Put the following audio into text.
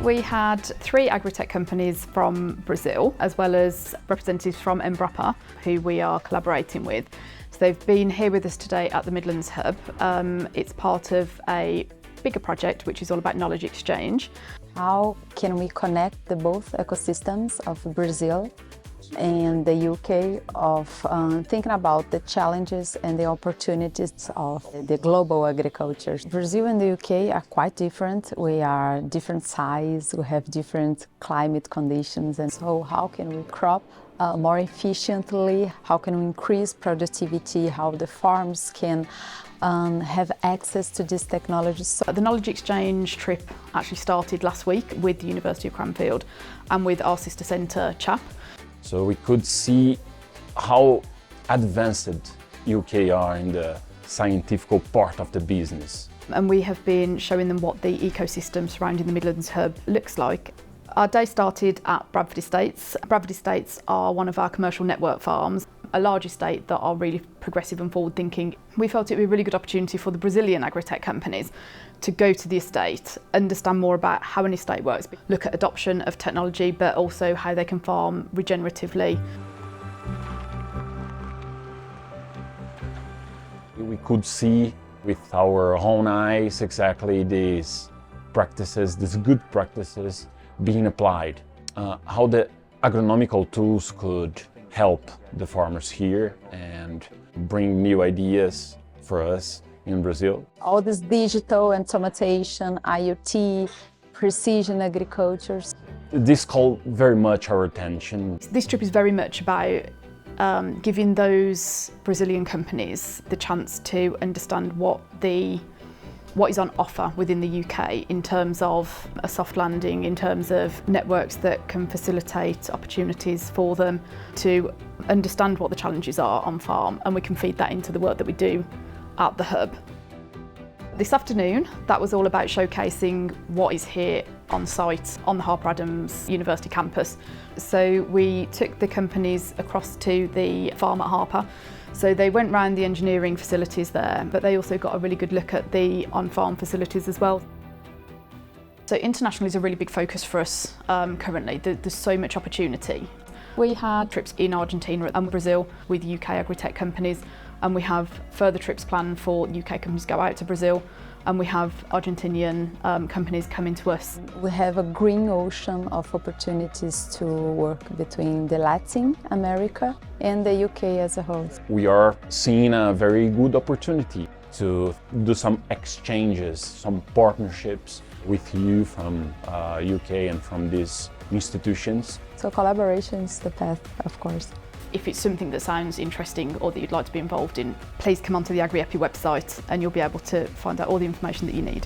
We had 3 agri-tech companies from Brazil, as well as representatives from Embrapa, who we are collaborating with. So they've been here with us today at the Midlands Hub. It's part of a bigger project, which is all about knowledge exchange. How can we connect the both ecosystems of Brazil and the UK of thinking about the challenges and the opportunities of the global agriculture. Brazil and the UK are quite different. We are different size, we have different climate conditions, and so how can we crop more efficiently? How can we increase productivity? How the farms can have access to this technology. So the knowledge exchange trip actually started last week with the University of Cranfield and with our sister centre, CHAP. So we could see how advanced UK are in the scientific part of the business. And we have been showing them what the ecosystem surrounding the Midlands Hub looks like. Our day started at Bradford Estates. Bradford Estates are one of our commercial network farms, a large estate that are really progressive and forward thinking. We felt it would be a really good opportunity for the Brazilian agri-tech companies to go to the estate, understand more about how an estate works, look at adoption of technology, but also how they can farm regeneratively. We could see with our own eyes exactly these practices, these good practices being applied, how the agronomical tools could help the farmers here and bring new ideas for us in Brazil. All this digital and automation, IoT, precision agriculture. This called very much our attention. This trip is very much about giving those Brazilian companies the chance to understand what is on offer within the UK in terms of a soft landing, in terms of networks that can facilitate opportunities for them to understand what the challenges are on farm, and we can feed that into the work that we do at the hub. This afternoon, that was all about showcasing what is here on site on the Harper Adams University campus. So we took the companies across to the farm at Harper. So they went round the engineering facilities there, but they also got a really good look at the on-farm facilities as well. So international is a really big focus for us currently. There's so much opportunity. We had trips in Argentina and Brazil with UK agri-tech companies, and we have further trips planned for UK companies to go out to Brazil, and we have Argentinian companies coming to us. We have a green ocean of opportunities to work between the Latin America and the UK as a whole. We are seeing a very good opportunity to do some exchanges, some partnerships with you from UK and from these institutions. So collaboration is the path, of course. If it's something that sounds interesting or that you'd like to be involved in, please come onto the Agri-EPI website and you'll be able to find out all the information that you need.